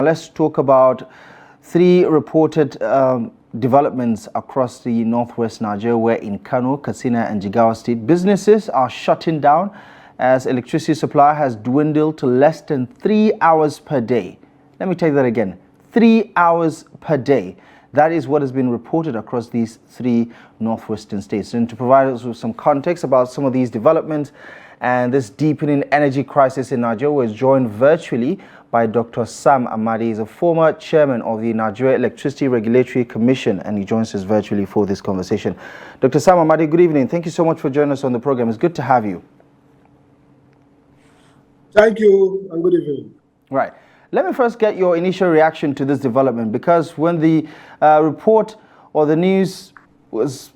Let's talk about three reported developments across the northwest Nigeria, where in Kano, Katsina, and Jigawa State, businesses are shutting down as electricity supply has dwindled to less than 3 hours per day. Let me take that again, 3 hours per day. That is what has been reported across these three northwestern states. And to provide us with some context about some of these developments and this deepening energy crisis in Nigeria, we're joined virtually by Dr. Sam Amadi. He's a former chairman of the Nigeria Electricity Regulatory Commission, and he joins us virtually for this conversation. Dr. Sam Amadi, good evening. Thank you so much for joining us on the program. It's good to have you. Thank you, and good evening. Right. Let me first get your initial reaction to this development, because when the report or the news was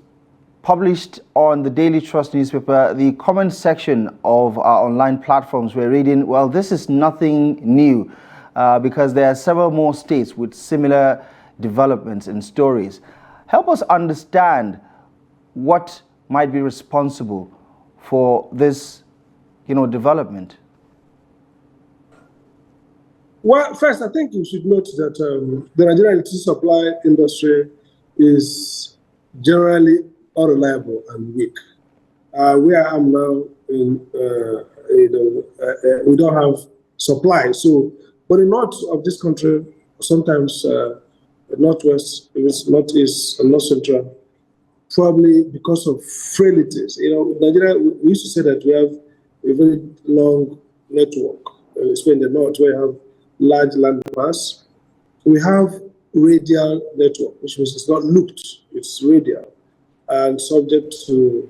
published on the Daily Trust newspaper, the comment section of our online platforms were reading, well, this is nothing new, because there are several more states with similar developments and stories. Help us understand what might be responsible for this, development. Well, first, I think you should note that the Nigerian electricity supply industry is generally unreliable and weak. Where I am now, we don't have supply. So, but in north of this country, sometimes northwest, northeast, and north central, probably because of frailties. Nigeria, we used to say that we have a very long network, especially in the north, where we have large land mass. We have radial network, which means it's not looped, it's radial and subject to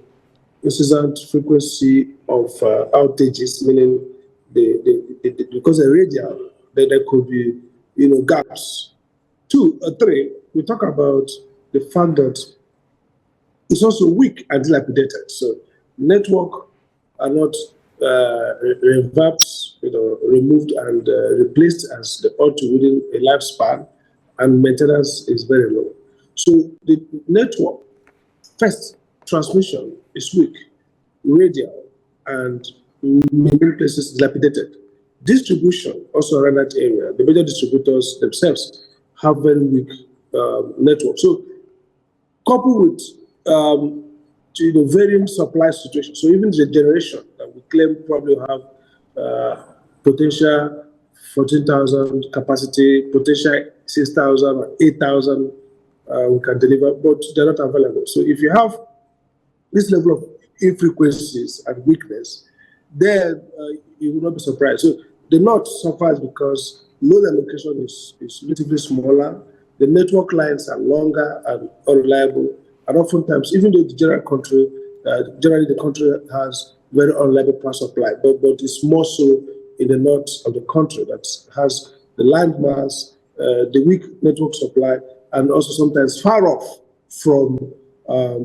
incessant frequency of outages, meaning because they're radial, then there could be gaps. 2 or 3, we talk about the fact that it's also weak and dilapidated. So network are not revamped, removed and replaced as they ought to within a lifespan, and maintenance is very low. So the network, first, transmission is weak, radial, and in many places dilapidated. Distribution, also around that area, the major distributors themselves have very weak network. So coupled with varying supply situation. So even the generation that we claim probably have potential 14,000 capacity, potential 6,000 or 8,000 we can deliver, but they're not available. So if you have this level of infrequencies and weakness, then you will not be surprised. So the north suffers because load allocation is relatively smaller, the network lines are longer and unreliable, and oftentimes, even though generally the country has very unreliable power supply, but it's more so in the north of the country that has the land mass, the weak network supply, and also sometimes far off from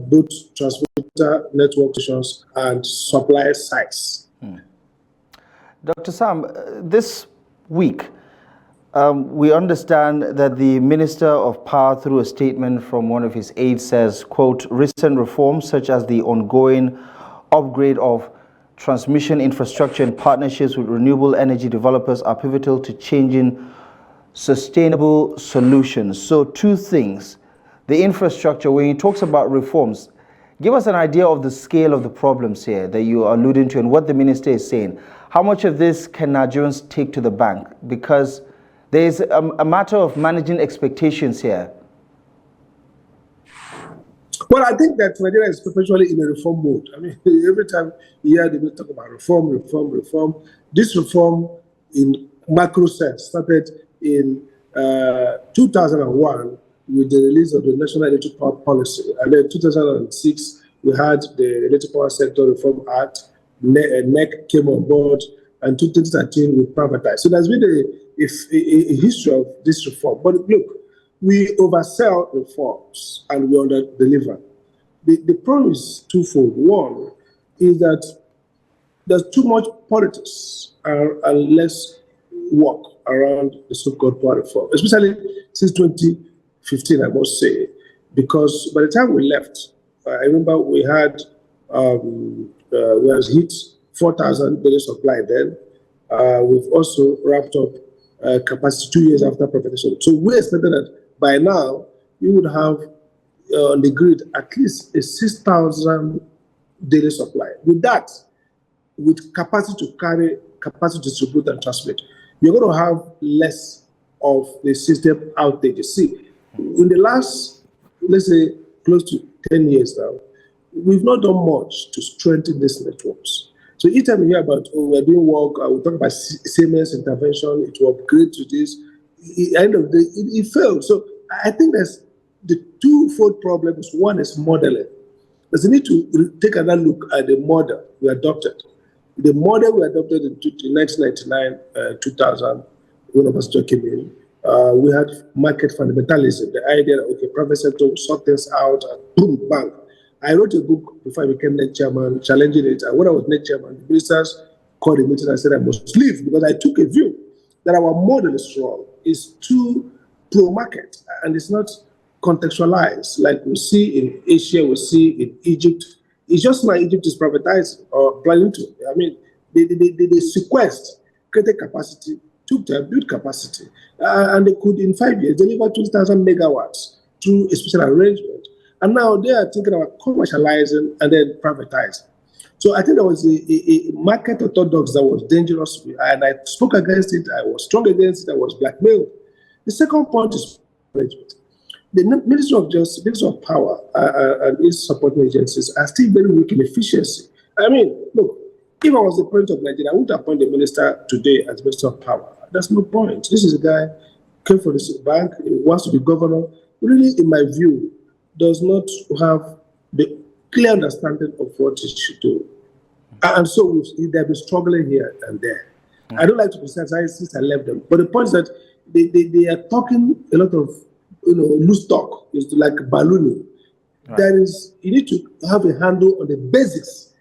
both transmitter network stations and supply sites. Dr. Sam, this week, we understand that the Minister of Power, through a statement from one of his aides, says, quote, recent reforms such as the ongoing upgrade of transmission infrastructure and partnerships with renewable energy developers are pivotal to changing sustainable solutions. So 2 things. The infrastructure, when he talks about reforms, give us an idea of the scale of the problems here that you are alluding to and what the minister is saying. How much of this can Nigerians take to the bank? Because there is a matter of managing expectations here. Well, I think that Nigeria is perpetually in a reform mode. I mean, every time you hear them talk about reform. This reform in macro sense started in 2001 with the release of the National Electric Power Policy. And then 2006, we had the Electric Power Sector Reform Act, NERC came on board, and 2013 we privatized. So there's been a history of this reform. But look, we oversell reforms and we under-deliver. The problem is twofold. One is that there's too much politics and less work around the so-called power reform, especially since 2015, I must say, because by the time we left, I remember we had hit 4,000 daily supply then. We've also wrapped up capacity 2 years after privatization. So we expected that by now you would have on the grid at least a 6,000 daily supply. With that, with capacity to carry, capacity to distribute and transmit, you're going to have less of the system outages. See, in the last, let's say, close to 10 years now, we've not done much to strengthen these networks. So each time you hear about, oh, we're doing work, we talk about Siemens intervention, it will upgrade to this, at the end of the day, it failed. So I think there's the twofold problems. One is modeling. There's a need to take another look at the model we adopted. The model we adopted in 1999, 2000, when I was talking in, we had market fundamentalism, the idea that, okay, private sector will sort things out, and boom, bang. I wrote a book before I became NERC chairman, challenging it. And when I was NERC chairman, the ministers called a meeting and said I must leave because I took a view that our model is wrong. It's too pro-market, and it's not contextualized like we see in Asia, we see in Egypt. It's just like Egypt is privatizing or planning to. I mean, they sequestered, created capacity, took time, built capacity, and they could, in 5 years, deliver 2,000 megawatts through a special arrangement. And now they are thinking about commercializing and then privatizing. So I think there was a market orthodox that was dangerous, and I spoke against it. I was strong against it. I was blackmailed. The second point is management. The Ministry of Justice, Ministry of Power, and its supporting agencies are still very weak in efficiency. I mean, look, if I was the president of Nigeria, I would appoint the minister today as Minister of Power. That's no point. This is a guy came from the bank, he wants to be governor. Really, in my view, does not have the clear understanding of what he should do. And so they've been struggling here and there. I don't like to criticize since I left them, but the point is that they are talking a lot of loose talk. It's like ballooning. Right. There is, you need to have a handle on the basics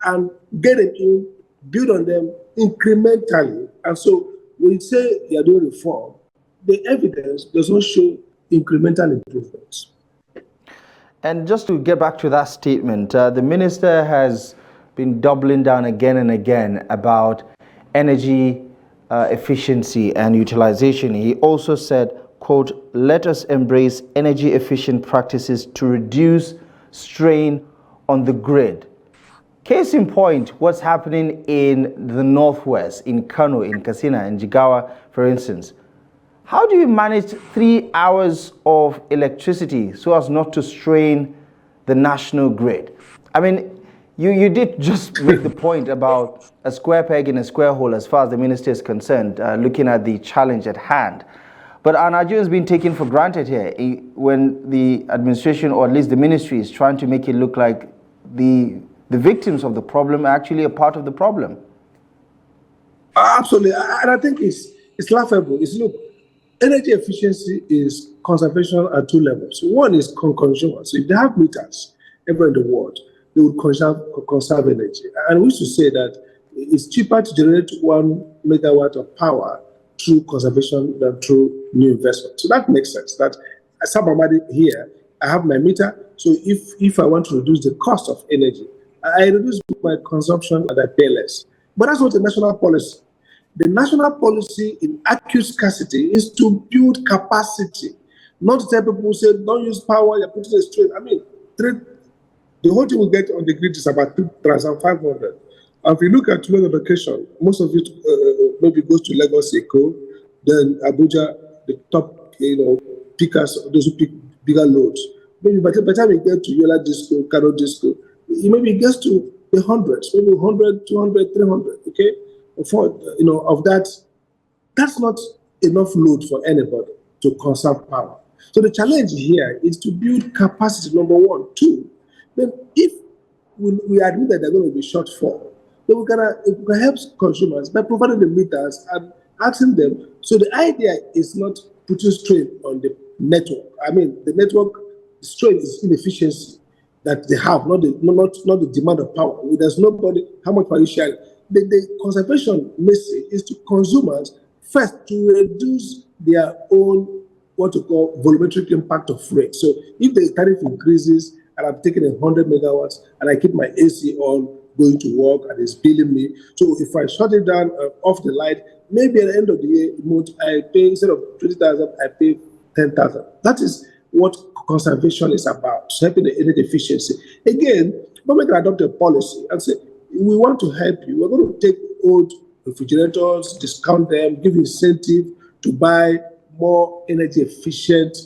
and get them in, build on them incrementally. And so when you say you are doing reform, the evidence does not show incremental improvements. And just to get back to that statement, the minister has been doubling down again and again about energy efficiency and utilization. He also said, quote, "Let us embrace energy efficient practices to reduce strain on the grid." Case in point, what's happening in the Northwest, in Kano, in Katsina, in Jigawa, for instance. How do you manage 3 hours of electricity so as not to strain the national grid? I mean, you did just make the point about a square peg in a square hole as far as the minister is concerned, looking at the challenge at hand. But our Nigerians has been taken for granted here when the administration, or at least the ministry, is trying to make it look like the victims of the problem are actually a part of the problem. Absolutely. And I think it's laughable. Look, energy efficiency is conservation at two levels. One is consumer. So if they have meters everywhere in the world, they would conserve energy. And we used to say that it's cheaper to generate 1 megawatt of power through conservation than through new investment. So that makes sense. That as Sam Amadi here, I have my meter. So if I want to reduce the cost of energy, I reduce my consumption and I pay less. But that's not a national policy. The national policy in acute scarcity is to build capacity, not to tell people say don't use power, you're putting a strain. I mean, the whole thing we get on the grid is about 3,500. And if you look at tomorrow vacation, most of it maybe goes to Lagos, Eko, then Abuja, the top pickers, those who pick bigger loads. Maybe by the time you get to Yola Disco, Kano Disco, maybe it gets to the hundreds, maybe 100, 200, 300, okay? Of that, that's not enough load for anybody to conserve power. So the challenge here is to build capacity, number one. Two, then if we admit that they're going to be shortfall, then we can help consumers by providing the meters and asking them. So the idea is not putting strain on the network. I mean, the network strain is inefficiency that they have, not the demand of power. There's nobody, how much are you sharing? The conservation message is to consumers first to reduce their own what to call volumetric impact of rate. So if the tariff increases and I'm taking 100 megawatts and I keep my AC on, going to work and it's billing me. So if I shut it down off the light, maybe at the end of the year, I pay, instead of 20,000, I pay 10,000. That is what conservation is about, helping the energy efficiency. Again, government can adopt a policy and say, we want to help you. We're going to take old refrigerators, discount them, give incentive to buy more energy efficient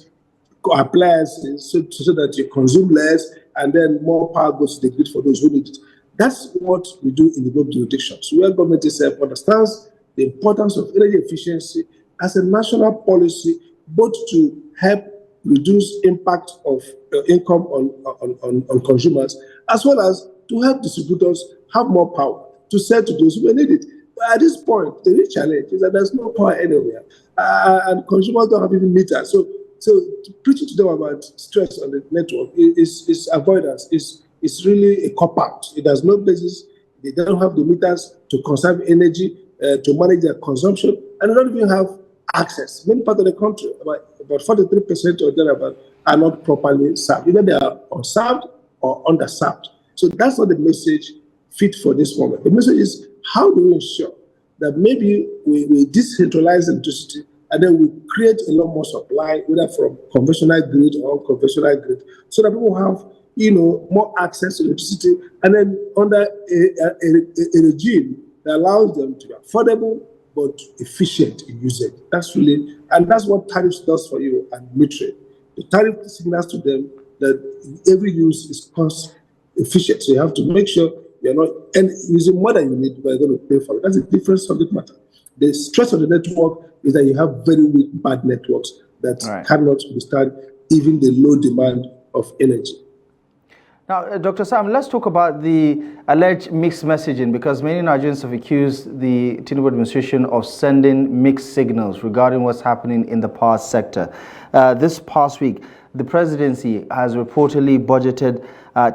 appliances so that you consume less, and then more power goes to the grid for those who need it. That's what we do in the global jurisdictions, where government itself understands the importance of energy efficiency as a national policy, both to help reduce impact of income on consumers, as well as to help distributors have more power to sell to those who need it. But at this point, the real challenge is that there's no power anywhere, and consumers don't have even meters. So preaching to them about stress on the network is avoidance. It's really a cop-out. It has no basis. They don't have the meters to conserve energy, to manage their consumption, and they don't even have access. Many parts of the country, about 43% or thereabout, are not properly served. Either they are unserved or underserved. So that's not the message fit for this moment. The message is, how do we ensure that maybe we decentralize electricity, and then we create a lot more supply, whether from conventional grid or unconventional grid, so that people have, more access to electricity, and then under a regime that allows them to be affordable but efficient in usage. That's what tariffs does for you and metering. The tariff signals to them that every use is cost efficient. So you have to make sure you're not using more than you need, but you're going to pay for it. That's a different subject matter. The stress of the network is that you have very weak, bad networks that cannot withstand even the low demand of energy. Now, Dr. Sam, let's talk about the alleged mixed messaging, because many Nigerians have accused the Tinubu administration of sending mixed signals regarding what's happening in the power sector. This past week, the presidency has reportedly budgeted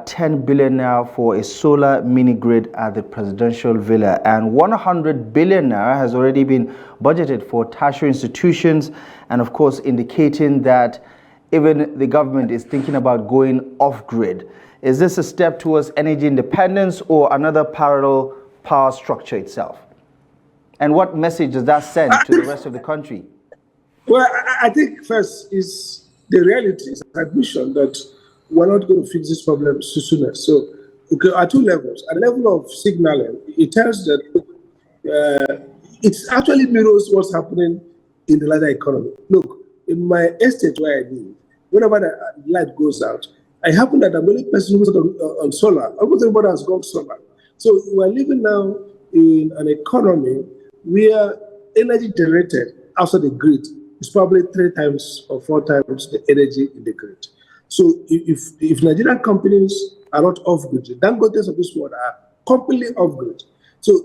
10 billion naira for a solar mini grid at the presidential villa, and 100 billion naira has already been budgeted for tertiary institutions, and of course indicating that even the government is thinking about going off-grid. Is this a step towards energy independence or another parallel power structure itself? And what message does that send to the rest of the country? Well, I think first is the reality, is admission that we're not going to fix this problem sooner. So, at two levels. At the level of signaling, it tells that it actually mirrors what's happening in the larger economy. Look, in my estate where I live, whenever the light goes out, I happen that I'm the only person who's on solar. Almost everybody has gone solar. So we're living now in an economy where energy generated outside the grid is probably 3 times or 4 times the energy in the grid. So if Nigerian companies are not off-grid, Dangotes of this world are completely off-grid. So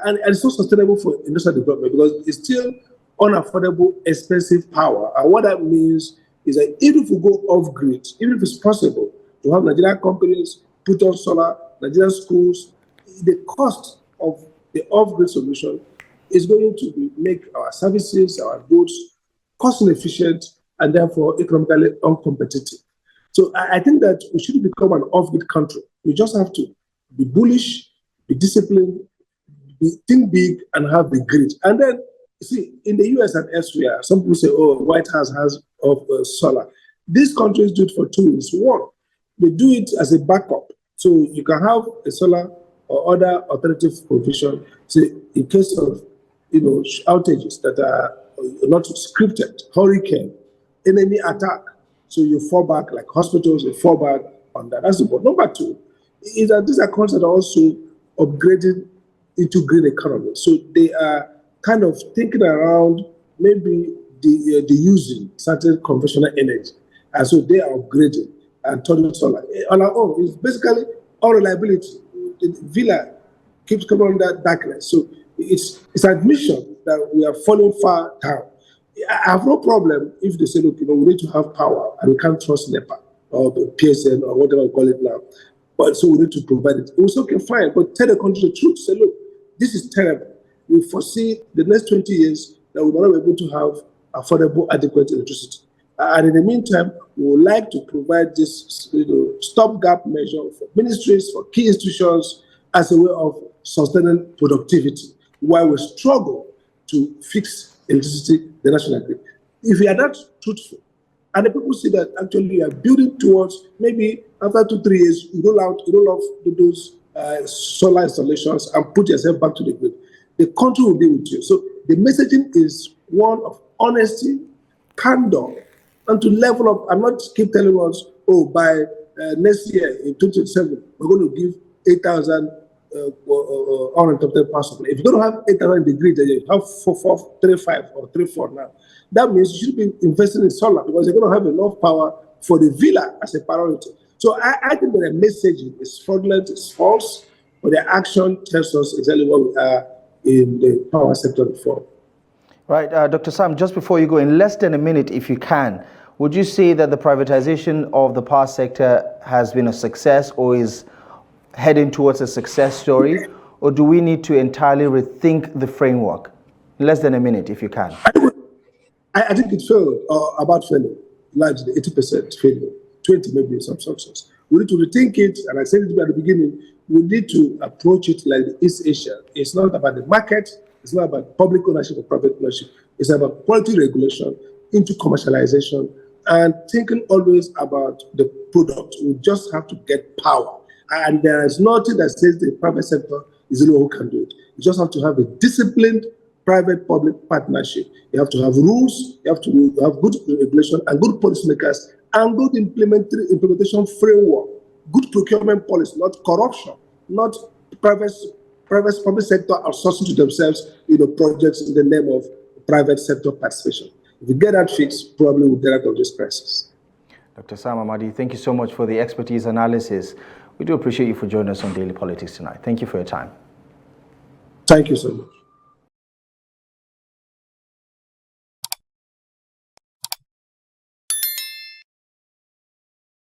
and it's not sustainable for industrial development because it's still unaffordable, expensive power. And what that means is that even if we go off-grid, even if it's possible to have Nigerian companies put on solar, Nigerian schools, the cost of the off-grid solution is going to make our services, our goods, cost inefficient and therefore economically uncompetitive. So I think that we shouldn't become an off-grid country. We just have to be bullish, be disciplined, think big, and have the grid. And then, you see, in the US and elsewhere, some people say, oh, White House has solar. These countries do it for 2 reasons. One, they do it as a backup. So you can have a solar or other alternative provision, say, in case of outages that are not scripted, hurricane, enemy attack. So you fall back, like hospitals, you fall back on that. That's the point. Number 2 is that these are countries that are also upgraded into green economy. So they are kind of thinking around maybe the using certain conventional energy. And so they are upgrading and turning solar. On our own, it's basically all reliability. The villa keeps coming under darkness. So it's admission that we are falling far down. I have no problem if they say, look, we need to have power and we can't trust NEPA or the PSN or whatever we call it now. But so we need to provide it. It was okay, fine, but tell the country the truth. Say, look, this is terrible. We foresee the next 20 years that we will not be able to have affordable, adequate electricity. And in the meantime, we would like to provide this stopgap measure for ministries, for key institutions, as a way of sustaining productivity, while we struggle to fix electricity, the national grid. If we are not truthful, and the people see that actually we are building towards, maybe after 2-3 years, you roll off those solar installations and put yourself back to the grid. The country will be with you. So the messaging is one of honesty, candor, and to level up. I'm not keep telling us, oh, by next year in 2027, we're going to give 8,000 uninterrupted power supply. If you're going to have 8,000 in the grid, then you have 4,435 or 3,4 now. That means you should be investing in solar because you're going to have enough power for the villa as a priority. So I think that the messaging is fraudulent, it's false, but the action tells us exactly what we are in the power sector reform. Right, Dr. Sam, just before you go, in less than a minute, if you can, would you say that the privatization of the power sector has been a success or is heading towards a success story, or do we need to entirely rethink the framework? In less than a minute, if you can. I think it failed, or about failing, largely 80% failure, 20 maybe some success. We need to rethink it, and I said it at the beginning, we need to approach it like the East Asia. It's not about the market, it's not about public ownership or private ownership. It's about quality regulation into commercialization and thinking always about the product. We just have to get power. And there is nothing that says the private sector is the only one who can do it. You just have to have a disciplined private-public partnership. You have to have rules, you have to have good regulation and good policymakers and good implementation framework, good procurement policy, not corruption, not public sector outsourcing to themselves, projects in the name of private sector participation. If we get that fixed, probably we'll get out of this crisis. Dr. Sam Amadi, thank you so much for the expertise analysis. We do appreciate you for joining us on Daily Politics tonight. Thank you for your time. Thank you so much.